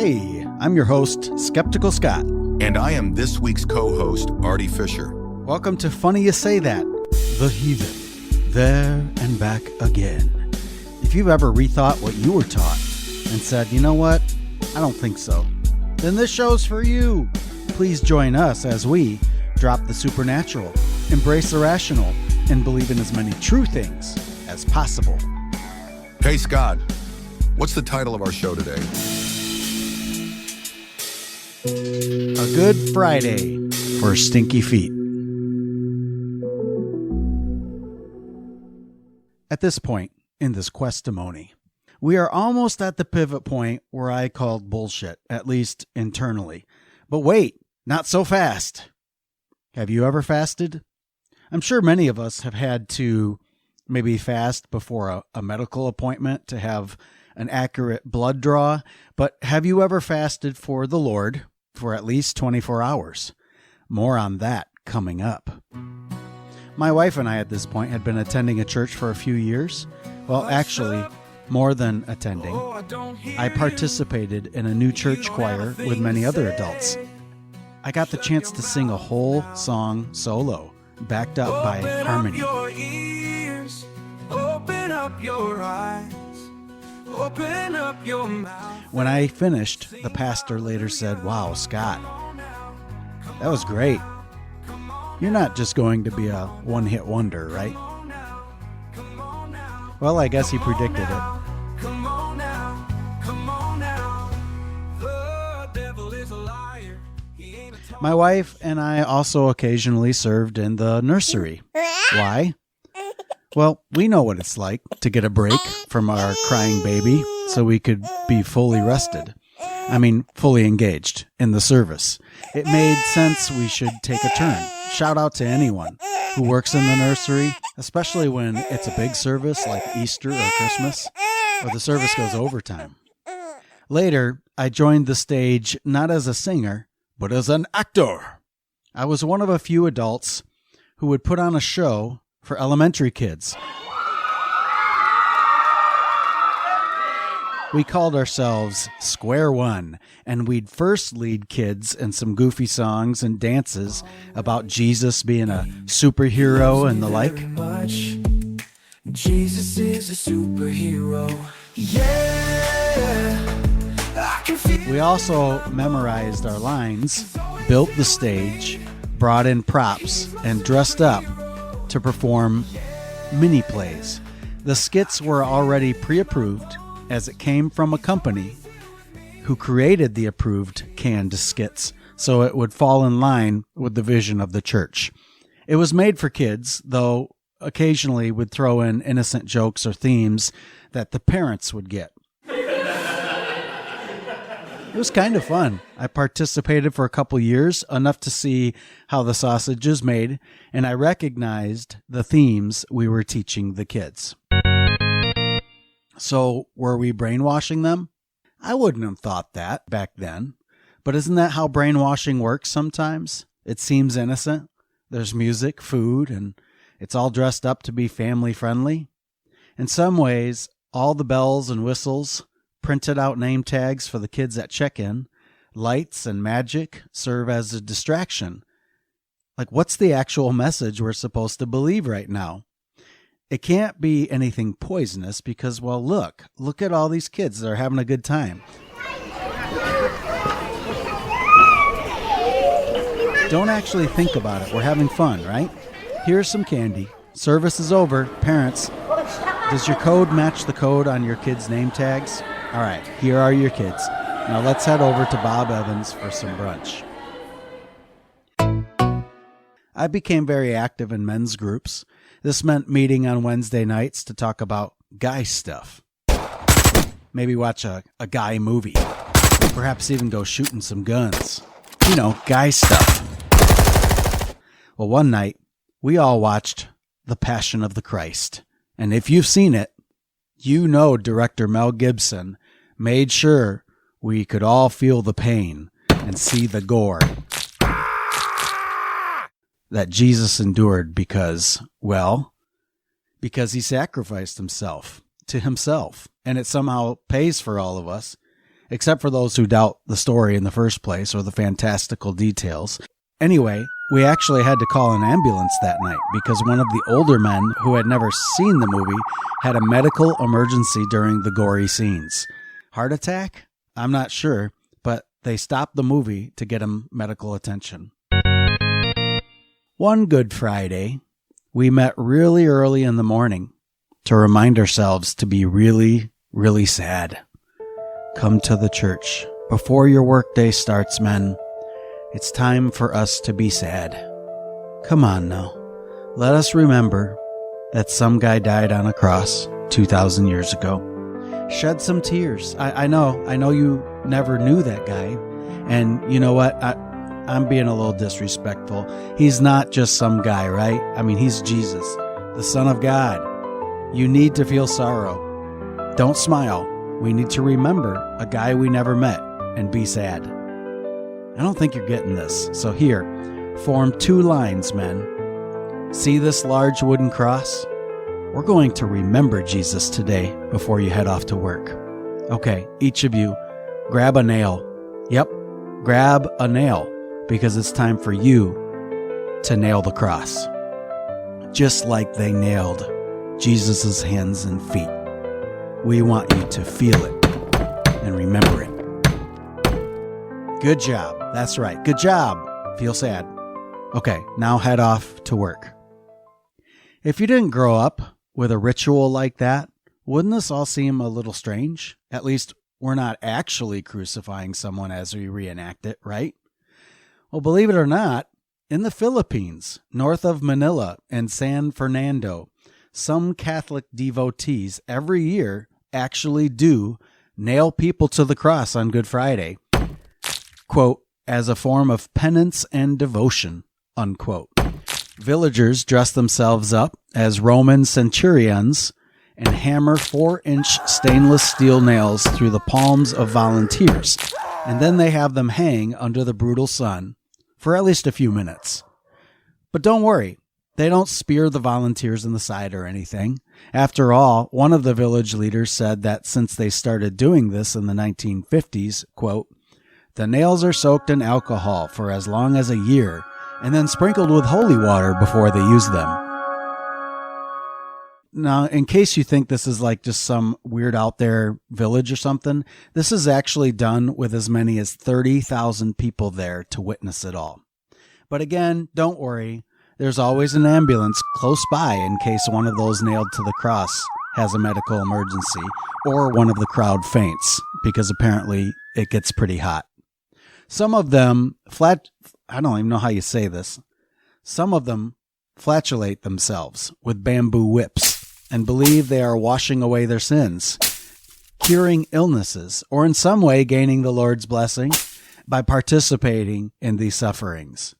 Hey, I'm your host, Skeptical Scott. And I am this week's co-host, Artie Fisher. Welcome to Funny You Say That, The Heathen, there and back again. If you've ever rethought what you were taught and said, you know what, I don't think so, then this show's for you. Please join us as we drop the supernatural, embrace the rational, and believe in as many true things as possible. Hey, Scott, what's the title of our show today? A Good Friday for Stinky Feet. At this point in this questimony, we are almost at the pivot point where I called bullshit, at least internally. But wait, not so fast. Have you ever fasted? I'm sure many of us have had to maybe fast before a medical appointment to have an accurate blood draw, but have you ever fasted for the Lord for at least 24 hours? More on that coming up. My wife and I at this point had been attending a church for a few years. Well, actually, more than attending. I participated in a new church choir with many other adults. I got the chance to sing a whole song solo, backed up by harmony. Open up your eyes, open up your mouth. When I finished, the pastor later said, "Wow, Scott, that was great. You're not just going to be a one-hit wonder, right?" Well, I guess he predicted it. Come on now, come on now. The devil is a liar. He ain't a My wife and I also occasionally served in the nursery. Why? Well, we know what it's like to get a break from our crying baby so we could be fully rested. I mean, fully engaged in the service. It made sense we should take a turn. Shout out to anyone who works in the nursery, especially when it's a big service like Easter or Christmas, or the service goes overtime. Later, I joined the stage not as a singer, but as an actor. I was one of a few adults who would put on a show for elementary kids. We called ourselves Square One, and we'd first lead kids in some goofy songs and dances about Jesus being a superhero and the like. much. Jesus is a superhero. Yeah, I can feel. We also memorized our lines, built the stage, brought in props, and dressed up to perform mini plays. The skits were already pre-approved, as it came from a company who created the approved canned skits, so it would fall in line with the vision of the church. It was made for kids, though occasionally would throw in innocent jokes or themes that the parents would get. It was kind of fun. I participated for a couple years, enough to see how the sausage is made, and I recognized the themes we were teaching the kids. So, were we brainwashing them? I wouldn't have thought that back then. But isn't that how brainwashing works sometimes? It seems innocent. There's music, food, and it's all dressed up to be family friendly. In some ways, all the bells and whistles, printed out name tags for the kids at check-in, lights and magic serve as a distraction. Like, what's the actual message we're supposed to believe right now? It can't be anything poisonous because, well, look at all these kids that are having a good time. Don't actually think about it. We're having fun, right? Here's some candy. Service is over. Parents, does your code match the code on your kids' name tags? All right, here are your kids. Now let's head over to Bob Evans for some brunch. I became very active in men's groups. This meant meeting on Wednesday nights to talk about guy stuff. Maybe watch a guy movie. Perhaps even go shooting some guns. You know, guy stuff. Well, one night, we all watched The Passion of the Christ. And if you've seen it, you know director Mel Gibson made sure we could all feel the pain and see the gore that Jesus endured because he sacrificed himself to himself, and it somehow pays for all of us. except for those who doubt the story in the first place or the fantastical details. Anyway, we actually had to call an ambulance that night because one of the older men who had never seen the movie had a medical emergency during the gory scenes. Heart attack? I'm not sure, but they stopped the movie to get him medical attention. One Good Friday, we met really early in the morning to remind ourselves to be really, really sad. Come to the church before your workday starts, men. It's time for us to be sad. Come on now. Let us remember that some guy died on a cross 2,000 years ago. Shed some tears. I know you never knew that guy. And you know what? I'm being a little disrespectful. He's not just some guy, right? I mean, he's Jesus, the Son of God. You need to feel sorrow. Don't smile. We need to remember a guy we never met and be sad. I don't think you're getting this. So here, form 2 lines, men. See this large wooden cross? We're going to remember Jesus today before you head off to work. Okay, each of you, grab a nail. Yep, grab a nail, because it's time for you to nail the cross. Just like they nailed Jesus' hands and feet. We want you to feel it and remember it. Good job. That's right. Good job. Feel sad. Okay, now head off to work. If you didn't grow up with a ritual like that, wouldn't this all seem a little strange? At least we're not actually crucifying someone as we reenact it, right? Well, believe it or not, in the Philippines, north of Manila and San Fernando, some Catholic devotees every year actually do nail people to the cross on Good Friday, quote, as a form of penance and devotion, unquote. Villagers dress themselves up as Roman centurions and hammer 4-inch stainless steel nails through the palms of volunteers, and then they have them hang under the brutal sun for at least a few minutes. But don't worry, they don't spear the volunteers in the side or anything. After all, one of the village leaders said that since they started doing this in the 1950s, quote, the nails are soaked in alcohol for as long as a year and then sprinkled with holy water before they use them. Now, in case you think this is like just some weird out there village or something, this is actually done with as many as 30,000 people there to witness it all. But again, don't worry. There's always an ambulance close by in case one of those nailed to the cross has a medical emergency or one of the crowd faints, because apparently it gets pretty hot. Some of them I don't even know how you say this. Some of them flatulate themselves with bamboo whips and believe they are washing away their sins, curing illnesses, or in some way gaining the Lord's blessing by participating in these sufferings.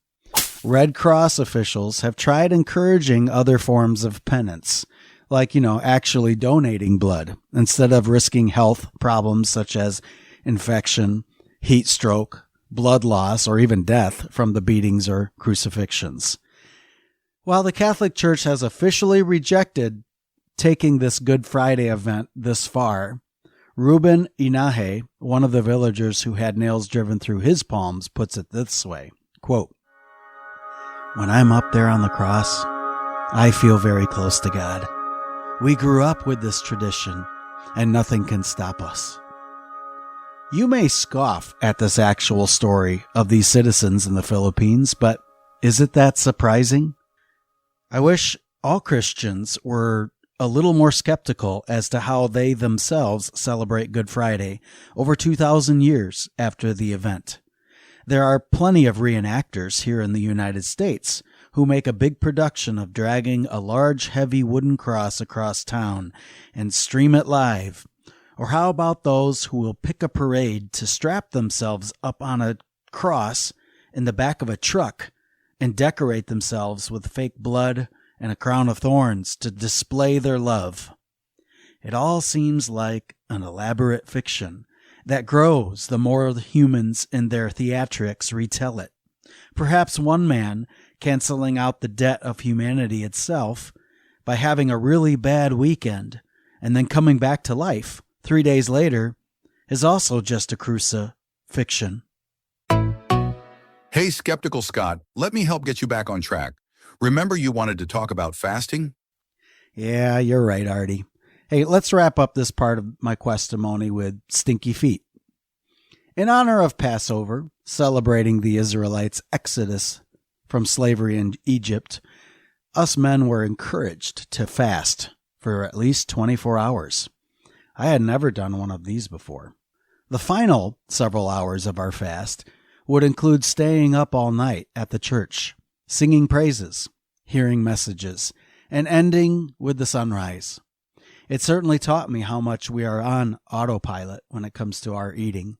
Red Cross officials have tried encouraging other forms of penance, like, actually donating blood instead of risking health problems such as infection, heat stroke, blood loss, or even death from the beatings or crucifixions. While the Catholic Church has officially rejected taking this Good Friday event this far, Ruben Inahe, one of the villagers who had nails driven through his palms, puts it this way, quote, when I'm up there on the cross, I feel very close to God. We grew up with this tradition, and nothing can stop us. You may scoff at this actual story of these citizens in the Philippines, but is it that surprising? I wish all Christians were a little more skeptical as to how they themselves celebrate Good Friday over 2,000 years after the event. There are plenty of reenactors here in the United States who make a big production of dragging a large, heavy wooden cross across town and stream it live. Or how about those who will pick a parade to strap themselves up on a cross in the back of a truck and decorate themselves with fake blood and a crown of thorns to display their love? It all seems like an elaborate fiction that grows the more the humans in their theatrics retell it. Perhaps one man canceling out the debt of humanity itself by having a really bad weekend and then coming back to life 3 days later is also just a crucifixion. Hey, Skeptical Scott, let me help get you back on track. Remember you wanted to talk about fasting? Yeah, you're right, Artie. Hey, let's wrap up this part of my questimony with stinky feet. In honor of Passover, celebrating the Israelites' exodus from slavery in Egypt, us men were encouraged to fast for at least 24 hours. I had never done one of these before. The final several hours of our fast would include staying up all night at the church, singing praises, hearing messages, and ending with the sunrise. It certainly taught me how much we are on autopilot when it comes to our eating,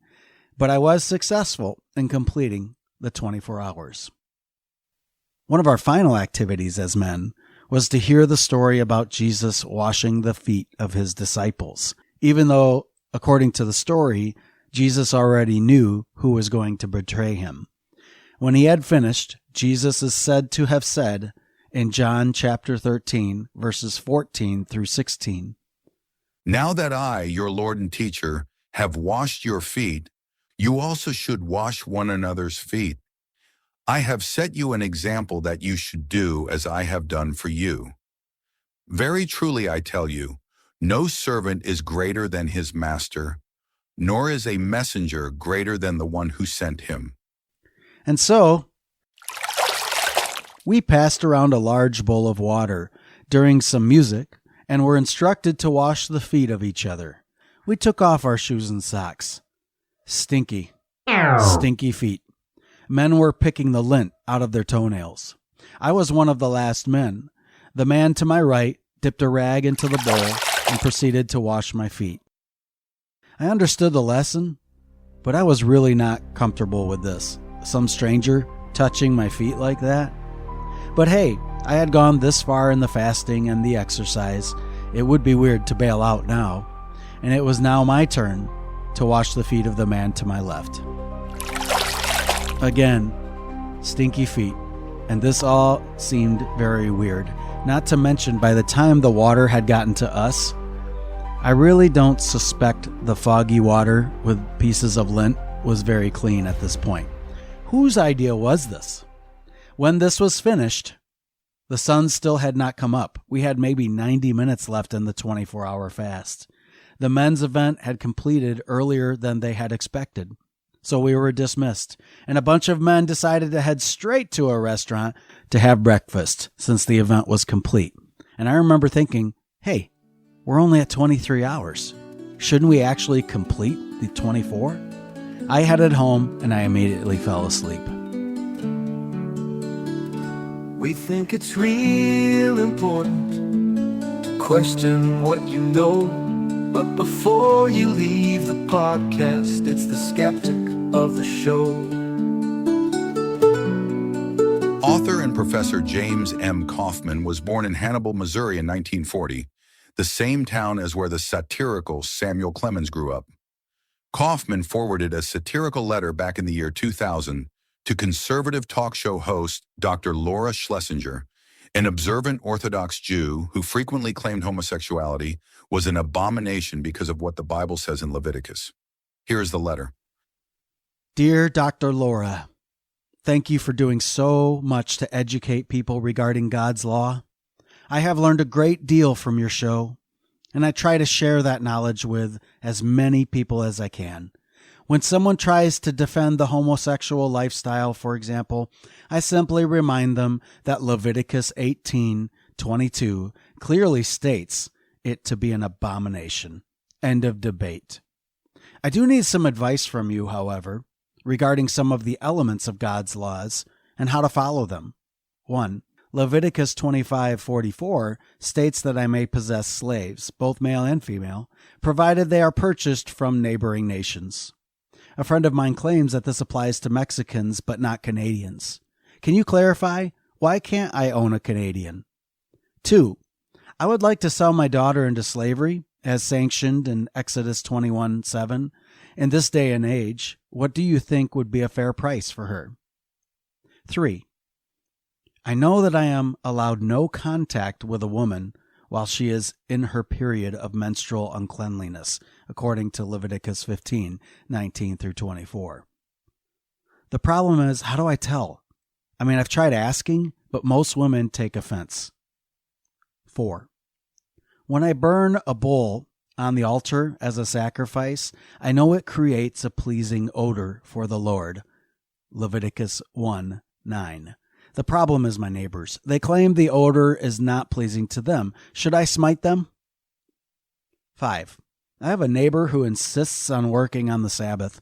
but I was successful in completing the 24 hours. One of our final activities as men was to hear the story about Jesus washing the feet of his disciples, even though, according to the story, Jesus already knew who was going to betray him. When he had finished, Jesus is said to have said in John chapter 13, verses 14 through 16, Now that I, your Lord and teacher, have washed your feet, you also should wash one another's feet. I have set you an example that you should do as I have done for you. Very truly I tell you, no servant is greater than his master, nor is a messenger greater than the one who sent him. And so, we passed around a large bowl of water during some music and were instructed to wash the feet of each other. We took off our shoes and socks. Stinky feet. Men were picking the lint out of their toenails. I was one of the last men. The man to my right dipped a rag into the bowl and proceeded to wash my feet. I understood the lesson, but I was really not comfortable with this. Some stranger touching my feet like that. But hey, I had gone this far in the fasting and the exercise. It would be weird to bail out now. And it was now my turn to wash the feet of the man to my left. Again, stinky feet. And this all seemed very weird. Not to mention, by the time the water had gotten to us, I really don't suspect the foggy water with pieces of lint was very clean at this point. Whose idea was this? When this was finished, the sun still had not come up. We had maybe 90 minutes left in the 24-hour fast. The men's event had completed earlier than they had expected, so we were dismissed, and a bunch of men decided to head straight to a restaurant to have breakfast since the event was complete. And I remember thinking, hey, we're only at 23 hours. Shouldn't we actually complete the 24? I headed home and I immediately fell asleep. We think it's real important to question what you know. But before you leave the podcast, it's the skeptic of the show. Author and Professor James M. Kaufman was born in Hannibal, Missouri in 1940, the same town as where the satirical Samuel Clemens grew up. Kaufman forwarded a satirical letter back in the year 2000 to conservative talk show host Dr. Laura Schlesinger, an observant Orthodox Jew who frequently claimed homosexuality was an abomination because of what the Bible says in Leviticus. Here is the letter. Dear Dr. Laura, thank you for doing so much to educate people regarding God's law. I have learned a great deal from your show, and I try to share that knowledge with as many people as I can. When someone tries to defend the homosexual lifestyle, for example, I simply remind them that Leviticus 18:22 clearly states it to be an abomination. End of debate. I do need some advice from you, however, regarding some of the elements of God's laws and how to follow them. 1. Leviticus 25:44 states that I may possess slaves, both male and female, provided they are purchased from neighboring nations. A friend of mine claims that this applies to Mexicans but not Canadians. Can you clarify? Why can't I own a Canadian? 2. I would like to sell my daughter into slavery, as sanctioned in Exodus 21:7. In this day and age, what do you think would be a fair price for her? 3. I know that I am allowed no contact with a woman while she is in her period of menstrual uncleanliness, according to Leviticus 15:19 through 24. The problem is, how do I tell? I mean, I've tried asking, but most women take offense. 4. When I burn a bull on the altar as a sacrifice, I know it creates a pleasing odor for the Lord. Leviticus 1:9. The problem is my neighbors. They claim the odor is not pleasing to them. Should I smite them? 5. I have a neighbor who insists on working on the Sabbath.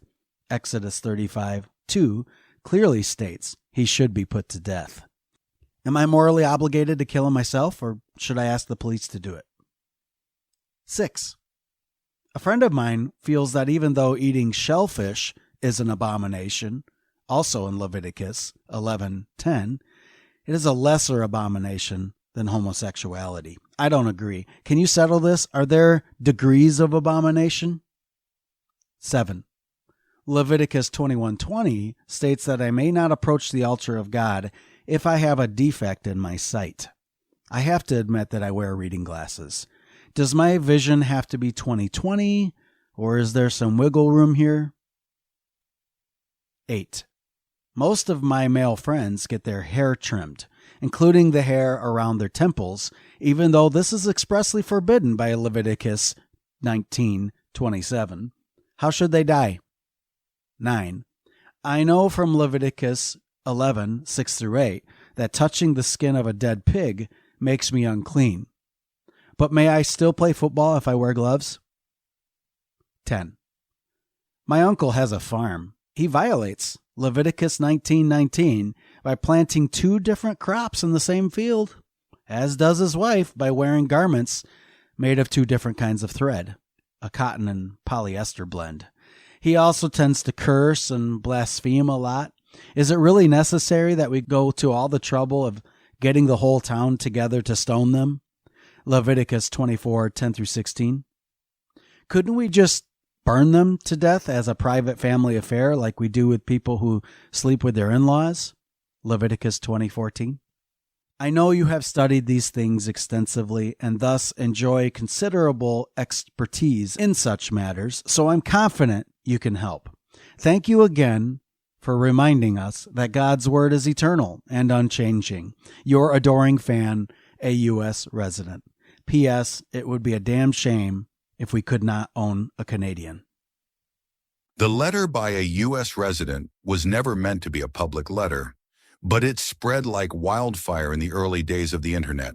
Exodus 35:2 clearly states he should be put to death. Am I morally obligated to kill him myself, or should I ask the police to do it? 6. A friend of mine feels that even though eating shellfish is an abomination, also in Leviticus 11:10, it is a lesser abomination than homosexuality. I don't agree. Can you settle this? Are there degrees of abomination? 7. Leviticus 21:20 states that I may not approach the altar of God if I have a defect in my sight. I have to admit that I wear reading glasses. Does my vision have to be 20/20, or is there some wiggle room here? 8. Most of my male friends get their hair trimmed, including the hair around their temples, even though this is expressly forbidden by Leviticus 19:27. How should they dye? 9. I know from Leviticus 11:6 through 8 that touching the skin of a dead pig makes me unclean. But may I still play football if I wear gloves? 10. My uncle has a farm. He violates Leviticus 19:19 by planting 2 different crops in the same field, as does his wife by wearing garments made of 2 different kinds of thread, a cotton and polyester blend. He also tends to curse and blaspheme a lot. Is it really necessary that we go to all the trouble of getting the whole town together to stone them? Leviticus 24:10 through 16. Couldn't we just burn them to death as a private family affair like we do with people who sleep with their in-laws? Leviticus 20:14. I know you have studied these things extensively and thus enjoy considerable expertise in such matters, so I'm confident you can help. Thank you again for reminding us that God's Word is eternal and unchanging. Your adoring fan, a U.S. resident. P.S. It would be a damn shame if we could not own a Canadian. The letter by a U.S. resident was never meant to be a public letter, but it spread like wildfire in the early days of the Internet.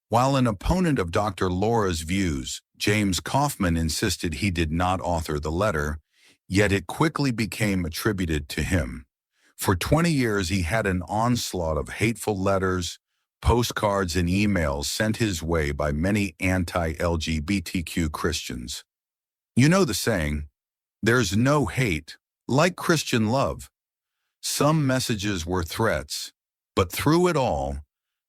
While an opponent of Dr. Laura's views, James Kaufman insisted he did not author the letter, yet it quickly became attributed to him. For 20 years, he had an onslaught of hateful letters, postcards, and emails sent his way by many anti-LGBTQ Christians. You know the saying, there's no hate like Christian love. Some messages were threats, but through it all,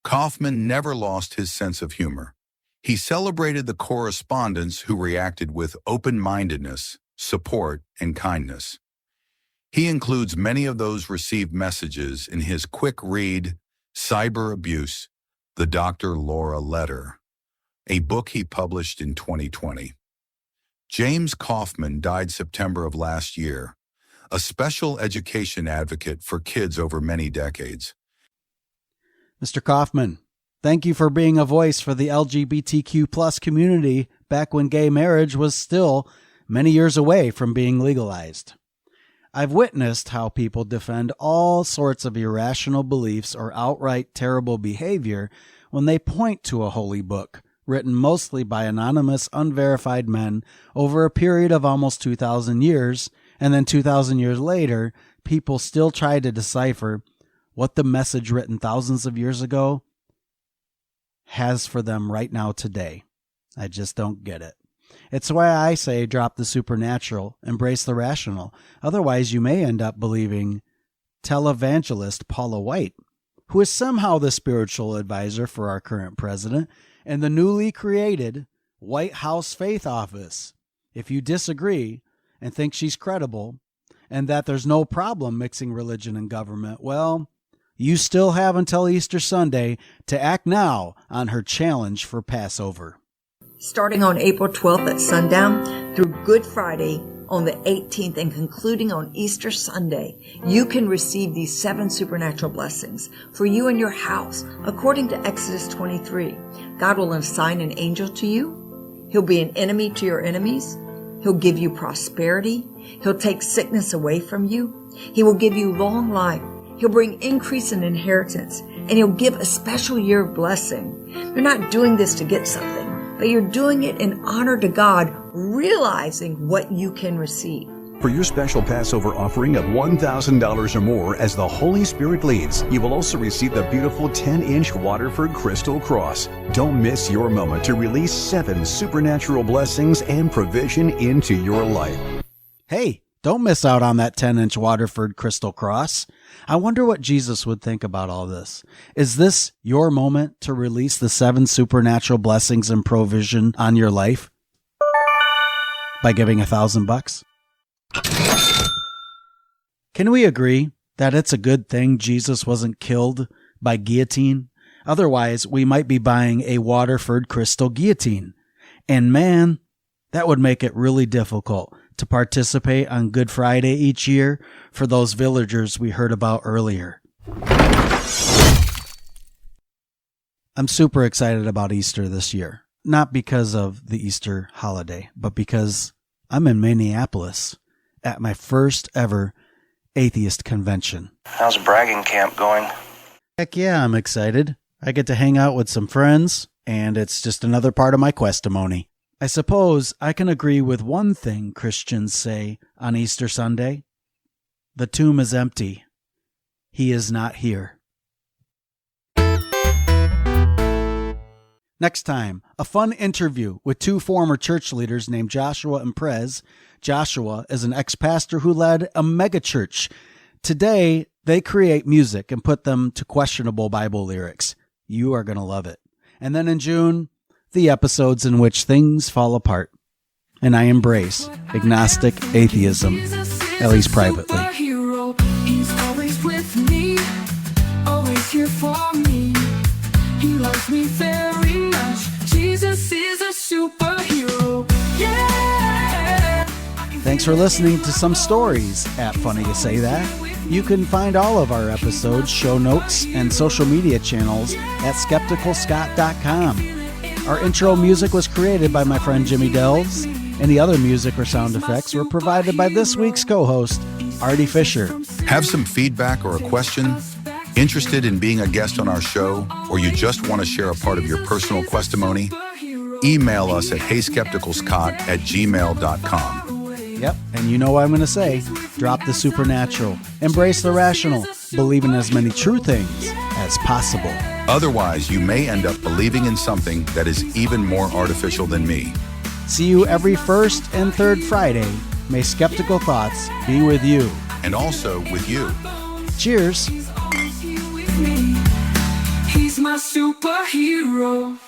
Kaufman never lost his sense of humor. He celebrated the correspondents who reacted with open-mindedness, support, and kindness. He includes many of those received messages in his quick read, Cyber Abuse, The Dr. Laura Letter, a book he published in 2020. James Kaufman died September of last year, a special education advocate for kids over many decades. Mr. Kaufman, thank you for being a voice for the LGBTQ plus community back when gay marriage was still many years away from being legalized. I've witnessed how people defend all sorts of irrational beliefs or outright terrible behavior when they point to a holy book written mostly by anonymous, unverified men over a period of almost 2,000 years, and then 2,000 years later, people still try to decipher what the message written thousands of years ago has for them right now today. I just don't get it. It's why I say drop the supernatural, embrace the rational. Otherwise, you may end up believing televangelist Paula White, who is somehow the spiritual advisor for our current president and the newly created White House Faith Office. If you disagree and think she's credible and that there's no problem mixing religion and government, well, You still have until Easter Sunday to act now on her challenge for Passover. Starting on April 12th at sundown through Good Friday on the 18th and concluding on Easter Sunday, you can receive these 7 supernatural blessings for you and your house. According to Exodus 23, God will assign an angel to you. He'll be an enemy to your enemies. He'll give you prosperity. He'll take sickness away from you. He will give you long life. He'll bring increase in inheritance, and he'll give a special year of blessing. You're not doing this to get something, but you're doing it in honor to God, realizing what you can receive. For your special Passover offering of $1,000 or more as the Holy Spirit leads, you will also receive the beautiful 10-inch Waterford Crystal Cross. Don't miss your moment to release 7 supernatural blessings and provision into your life. Hey, don't miss out on that 10-inch Waterford Crystal Cross. I wonder what Jesus would think about all this. Is this your moment to release the 7 supernatural blessings and provision on your life? By giving $1,000? Can we agree that it's a good thing Jesus wasn't killed by guillotine? Otherwise, we might be buying a Waterford Crystal guillotine. And man, that would make it really difficult to participate on Good Friday each year for those villagers we heard about earlier. I'm super excited about Easter this year. Not because of the Easter holiday, but because I'm in Minneapolis at my first ever atheist convention. How's bragging camp going? Heck yeah, I'm excited. I get to hang out with some friends, and it's just another part of my questimony. I suppose I can agree with one thing Christians say on Easter Sunday. The tomb is empty. He is not here. Next time, a fun interview with 2 former church leaders named Joshua and Prez. Joshua is an ex-pastor who led a megachurch. Today, they create music and put them to questionable Bible lyrics. You are going to love it. And then in June, the episodes in which things fall apart. And I embrace agnostic atheism, at least privately. He's always with me, always here for me. He loves me very much. Jesus is a superhero. Yeah. Thanks for listening to some stories at Funny to Say That. You can find all of our episodes, show notes, and social media channels at skepticalscott.com. Our intro music was created by my friend Jimmy Delves, and the other music or sound effects were provided by this week's co-host, Artie Fisher. Have some feedback or a question? Interested in being a guest on our show? Or you just want to share a part of your personal questimony? Email us at heyskepticalscott@gmail.com. Yep, and you know what I'm going to say. Drop the supernatural. Embrace the rational. Believe in as many true things as possible. Otherwise, you may end up believing in something that is even more artificial than me. See you every first and third Friday. May skeptical thoughts be with you. And also with you. Cheers. He's my superhero.